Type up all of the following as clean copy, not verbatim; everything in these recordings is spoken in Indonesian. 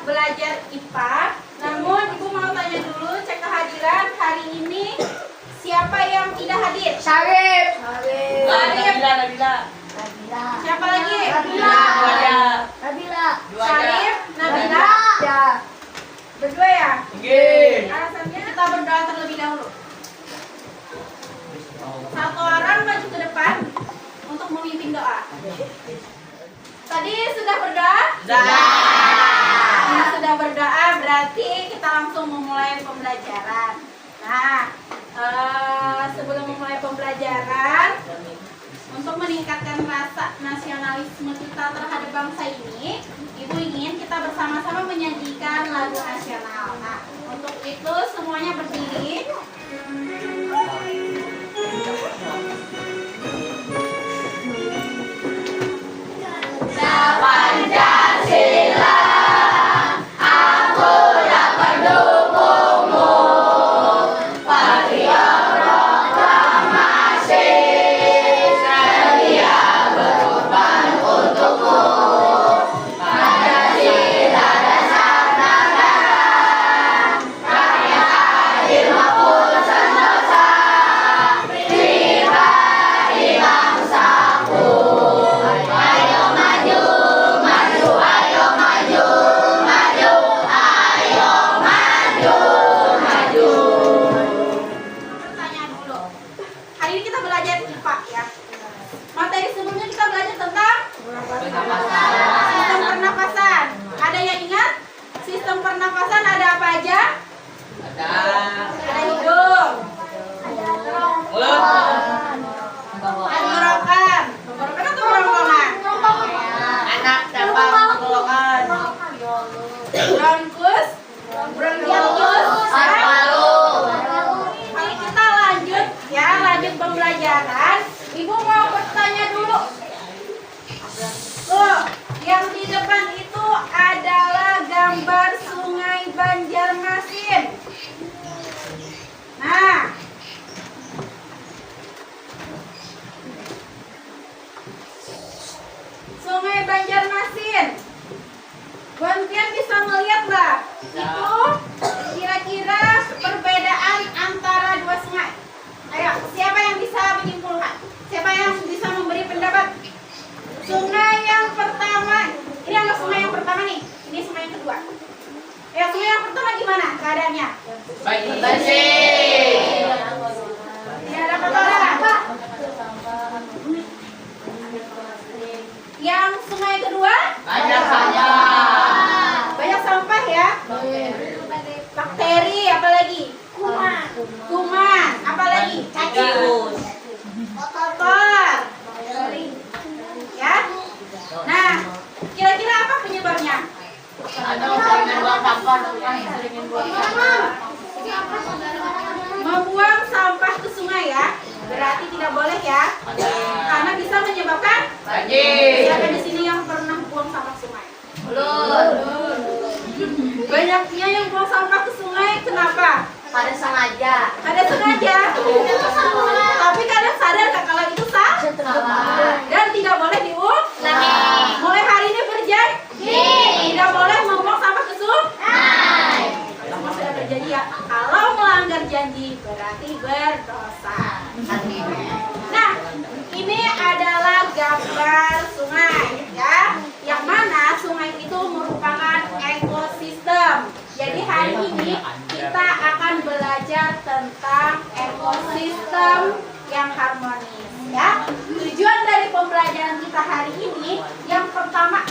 belajar IPA. Namun Ibu mau tanya dulu, cek kehadiran hari ini siapa yang tidak hadir? Syarif. Nabila. Siapa lagi? Nabila. Syarif, Nabila. Ya. Berdua ya? Nggih. Alasannya kita berdoa terlebih dahulu. Satu orang maju ke depan untuk memimpin doa. Tadi sudah berdoa? Nah, sudah berdoa berarti kita langsung memulai pembelajaran. Nah, sebelum memulai pembelajaran, untuk meningkatkan rasa nasionalisme kita terhadap bangsa ini, Ibu ingin kita bersama-sama menyanyikan lagu nasional. Nah, untuk itu semuanya berdiri. Pancasila, aku dapat dukungmu. Patriot proklamasi, sedia berkorban untukmu. Pancasila dasar negara, rakyat adil maupun sentosa, pribadi bangsaku. Ayo maju, maju, ayo maju, maju, ayo maju, maju. Pertanyaan dulu. Hari ini kita belajar IPA ya. Materi sebelumnya kita belajar tentang sistem pernapasan. Ada yang ingat? Sistem pernapasan ada apa aja? Ada hidung, Mulut. tenggorokan. Tenggorokan atau kerongkongan? Anak dapat tenggorokan. Bronkus, bronkiolus, Paru. Kalau kita lanjut ya, lanjut pembelajaran. Ibu mau bertanya dulu. Tuh, yang di depan itu adalah gambar Sungai Banjarmasin. Nah, Sungai Banjarmasin. Kalian bisa melihat lah, itu kira-kira perbedaan antara dua sungai. Ayo, siapa yang bisa menyimpulkan? Siapa yang bisa memberi pendapat? Sungai yang pertama, ini adalah sungai yang pertama nih. Ini sungai yang kedua. Ya, sungai yang pertama gimana keadaannya? Bersih. Tidak ada kotoran. Yang sungai kedua? Banyak sampah. Banyak sampah ya. Bakteri, apalagi? Kuman, apalagi? Cacing. Kotor. Ya. Nah, kira-kira apa penyebabnya? Ada seringan buang sampah. Membuang sampah ke sungai ya. Berarti tidak boleh ya. Karena bisa menyebabkan Banjir. siapa di sini yang pernah buang sampah ke sungai? Mulut. Banyaknya yang buang sampah ke sungai, kenapa? Pada sengaja. Ada sengaja. Tapi kadang sadar nggak kalau itu salah dan tidak boleh diulangi. Mulai hari ini berjanji tidak boleh membuang sampah ke sungai. Semua sudah berjanji ya. Kalau melanggar janji berarti berdosa. Nah, ini adalah gambar sungai ya. Yang mana sungai itu merupakan ekosistem. Jadi hari ini kita akan belajar tentang ekosistem yang harmonis ya. Tujuan dari pembelajaran kita hari ini yang pertama,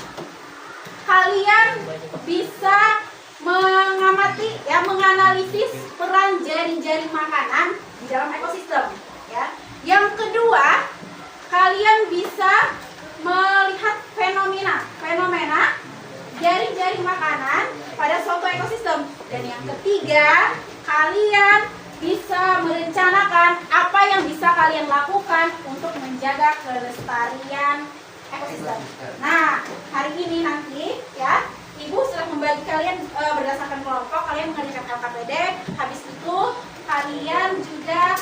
kalian bisa mengamati ya, menganalisis peran jari-jari makanan di dalam ekosistem ya. Yang kedua, kalian bisa melihat fenomena jari-jari makanan pada suatu ekosistem. Dan yang ketiga, kalian bisa merencanakan apa yang bisa kalian lakukan untuk menjaga kelestarian ekosistem. Nah, hari ini nanti ya, Ibu sudah membagi kalian berdasarkan kelompok, kalian mengerjakan LKPD. Habis itu kalian juga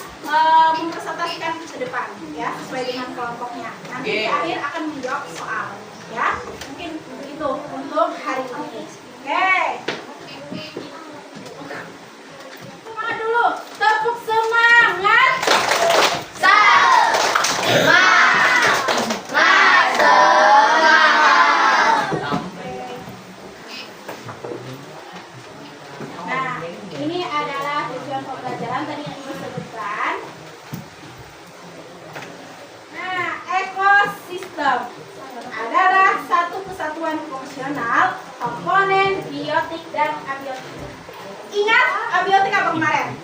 mempresentasikan ke depan ya, sesuai dengan kelompoknya. Nanti di akhir akan menjawab soal ya. Mungkin begitu untuk hari ini Oke. Semangat dulu. Tepuk semangat. Nah, ini adalah tujuan pembelajaran tadi yang Ibu sebutkan. Nah, ekosistem adalah satu kesatuan fungsional komponen biotik dan abiotik. Ingat abiotik apa kemarin?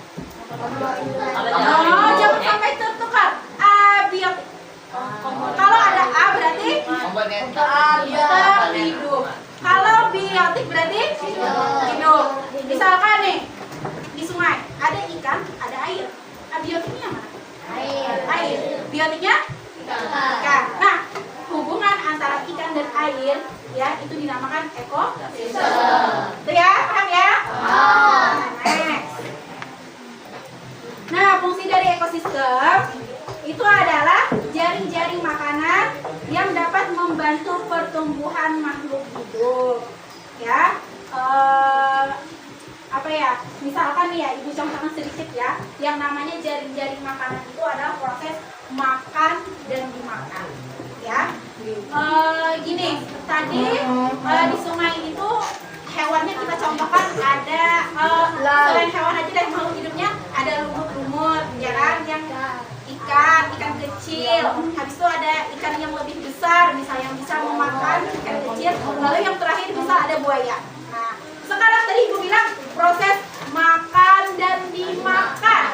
Oh, jangan sampai tertukar. Abiotik. Kalau ada A berarti Komponen tetap hidup. Kalau biotik berarti hidup. Misalkan nih di sungai ada ikan, ada air. Abiotiknya mana? Air. Biotiknya ikan. Nah, hubungan antara ikan dan air ya itu dinamakan ekosistem. Itu ya, paham ya? Next. Nah, fungsi dari ekosistem itu adalah jaring-jaring makanan yang dapat membantu pertumbuhan makhluk hidup. Ya, apa ya? Misalkan nih ya, Ibu contohkan sedikit ya. Yang namanya jaring-jaring makanan itu adalah proses makan dan dimakan. Ya, gini. Tadi di sungai itu hewannya kita contohkan ada selain hewan aja dari makhluk hidupnya ada lumut-lumut, ya kan? Yang ikan kecil. Habis itu ada ikan yang lebih besar, misalnya yang bisa memakan ikan kecil. Lalu yang terakhir bisa ada buaya. Nah, sekarang tadi Ibu bilang proses makan dan dimakan.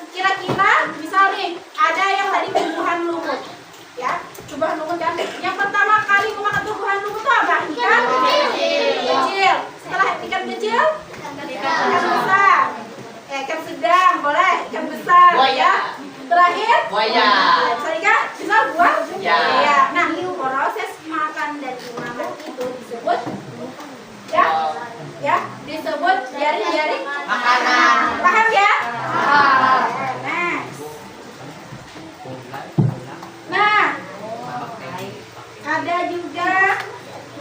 Kira-kira misal nih ada yang tadi tumbuhan lumut, ya tumbuhan lumut kan. Yang pertama kali memakan tumbuhan lumut itu apa? Ikan kecil. Setelah ikan kecil, ikan besar. Ikan sedang boleh, ikan besar. Buaya. Ya. Terakhir buaya. bisa ikan, bisa buah. Ya. Nah, proses makan dan dimakan itu disebut disebut jaring-jaring Makanan. Paham ya? Next. Nah, ada juga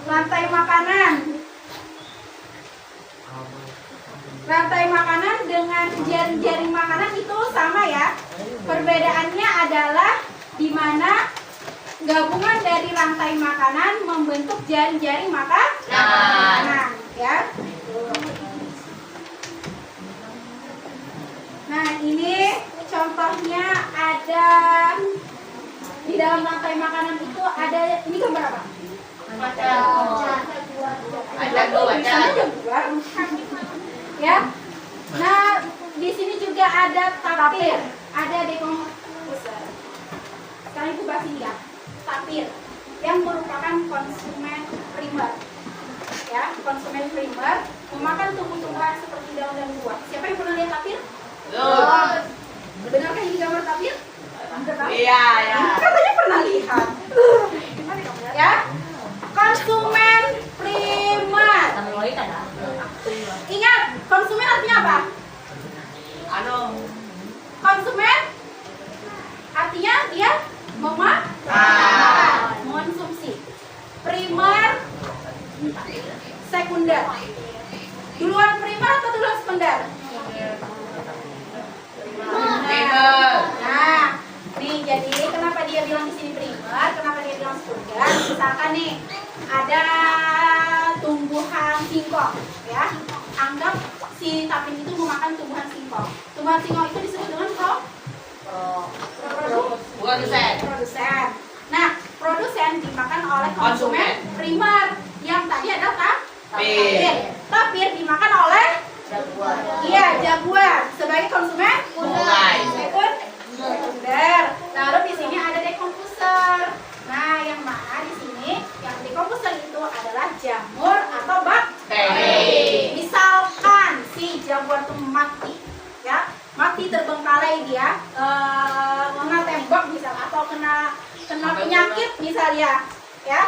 rantai makanan. Rantai makanan dengan jaring-jaring makanan itu sama ya. Perbedaannya adalah di mana gabungan dari rantai makanan membentuk jaring-jaring makanan, ya. Nah, ini contohnya ada di dalam rantai makanan itu ada ini gambar apa? Ada dua. Ya. Nah, di sini juga ada tapir, ada dekomposer. Sekarang itu bahas ini ya. Tapir yang merupakan konsumen primer. Ya, konsumen primer memakan tumbuh-tumbuhan seperti daun dan buah. Siapa yang pernah lihat tapir? Benarkah ini gambar tapir? Iya, ya. Katanya pernah lihat. Ya. Konsumen primer. Ingat, konsumen artinya apa? Konsumen artinya dia mengonsumsi. Primer, sekunder. Duluan primer atau duluan sekunder? Nah, nih jadi kenapa dia bilang di sini primer, kenapa dia bilang sekunder? Misalkan nih ada tumbuhan singkong, ya. Anggap si tapir itu memakan tumbuhan singkong. Tumbuhan singkong itu disebut dengan produsen. Nah, produsen dimakan oleh konsumen primer yang tadi adalah tapir. Tapir dimakan oleh jaguar sebagai konsumen sekunder. Lalu di sini ada dekomposer. Nah, yang mana di sini yang dekomposer itu adalah jamur atau bakteri. Misalkan si jaguar itu mati, ya, mati terbengkalai dia, kena tembak misal atau kena penyakit misalnya, ya,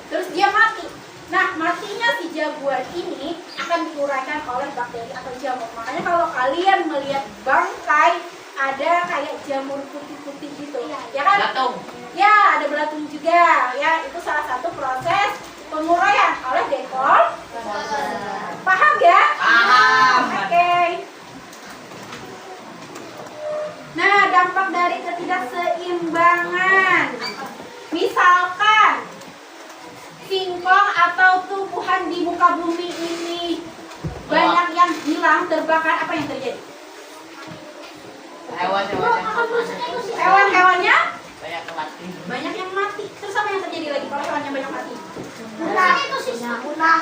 terus dia mati. Nah, matinya si jaguar ini akan diuraikan oleh bakteri atau jamur. Makanya kalau kalian melihat bangkai ada kayak jamur putih-putih gitu, ya kan? Belatung. Ya, ada belatung juga. Ya, itu salah satu proses penguraian oleh dekomposer. Paham ya? Paham. Oke. Nah, dampak dari ketidakseimbangan. Misalkan singkong atau tumbuhan di muka bumi ini banyak yang hilang, terbakar, apa yang terjadi? Hewan-hewannya Banyak mati. banyak yang mati. Terus apa yang terjadi lagi kalau hewannya banyak mati? Punah.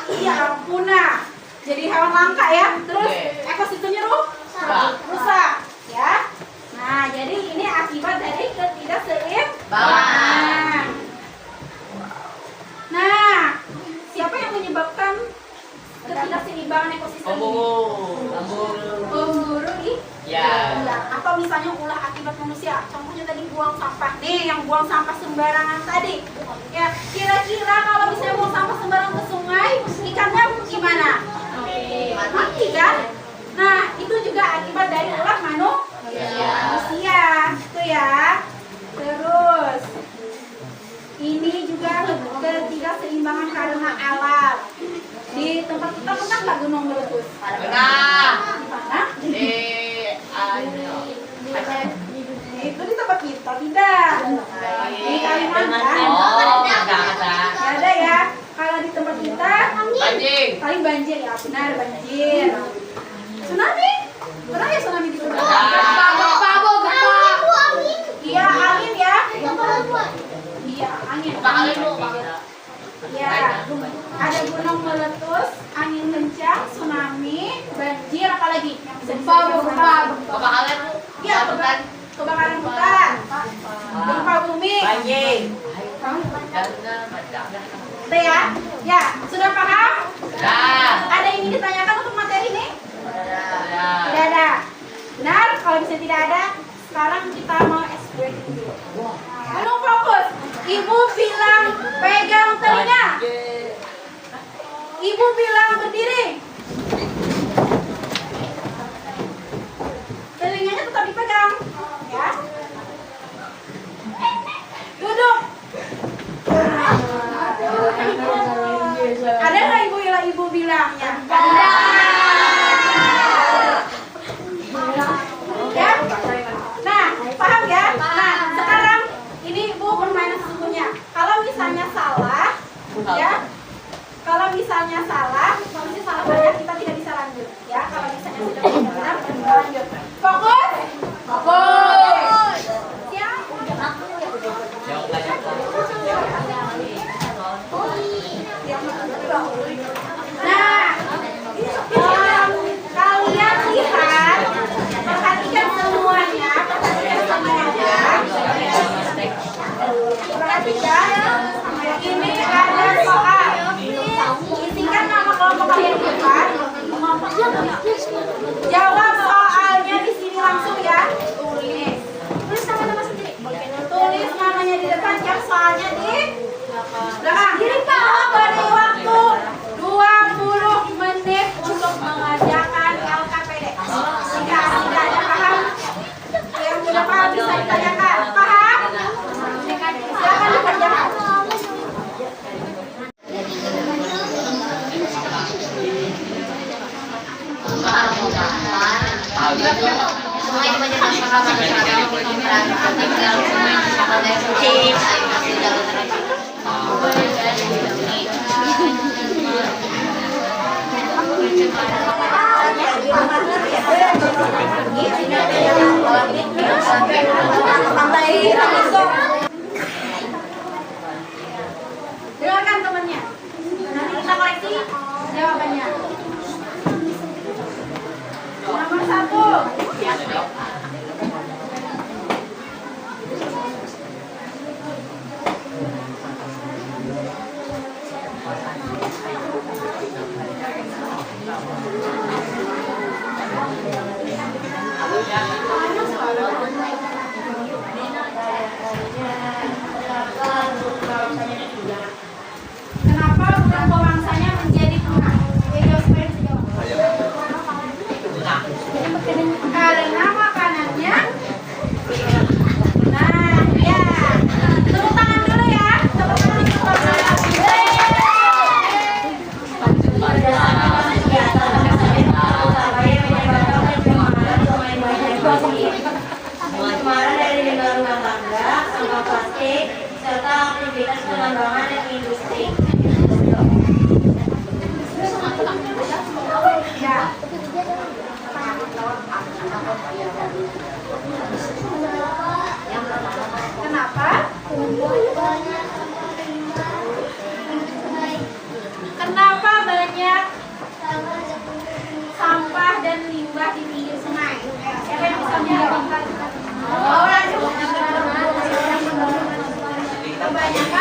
Iya, punah. Jadi hewan langka ya. Terus ekosistemnya rusak, ya. Nah, jadi ini akibat dari ketidakseimbangan. Nah, siapa yang menyebabkan ketidakseimbangan ekosistem ini? Pemburu Ya. Atau misalnya ulah akibat manusia. Contohnya tadi buang sampah. Nih, yang buang sampah sembarangan tadi. Ya, kira-kira kalau misalnya buang sampah sembarangan ke sungai, ikannya gimana? Mati kan? Nah, itu juga akibat dari ulah manusia. Itu ya. Terus ini juga ketidakseimbangan karena alam. Di tempat kita pernah nggak gunung meletus? Pernah. Di mana? Itu di tempat kita tidak. Di Kalimantan. Oh, ada. Nggak ada ya. Kalau di tempat kita Anjing. paling banjir ya, benar banjir. Tsunami? Pernah ya tsunami di tempat? Gempa. Iya angin ya. Iya angin. Ya, ada gunung meletus, angin kencang, tsunami, banjir, apalagi yang bisa Kebakaran. Iya, kebakaran hutan, gempa bumi. Banjir. Udah ya? Ya, sudah paham? Sudah. Ada yang ingin ditanyakan untuk materi ini? Sudah. Tidak ada. Benar? Kalau misalnya tidak ada, sekarang kita mau SBK dulu. Gunung fokus. Ibu bilang pegang telinga. Ibu bilang berdiri. Telinganya tetap dipegang, ya. Duduk. Ada nggak ibu bilangnya? Ada. Ya. Nah, paham ya? Nah, sekarang ini ibu permainan sesungguhnya. Kalau misalnya salah, ya. Kalau misalnya salah banyak kita tidak bisa lanjut, ya. Kalau misalnya sudah benar, kita lanjut. Fokus. Fokus. Siap. Nah, kalian lihat, perhatikan semuanya, perhatikan. Ini ada soal. Isikan nama kelompok kalian di depan. Jawab soalnya di sini langsung ya. Tulis. Tulis nama-nama sendiri. Tulis namanya di depan, jawab soalnya di belakang. Beri waktu 20 menit untuk mengerjakan LKPD. Jika tidak ada paham, yang sudah paham bisa ditanyakan. Paham? Silakan dikerjakan. Dengarkan temannya. Nanti kita koreksi jawabannya. Nomor 1. proyek serta aktivitas pengembangan dan industri. Ya. Kenapa? Kenapa banyak sampah dan limbah di pinggir sungai? Siapa yang bisa menjawab? Kebanyakan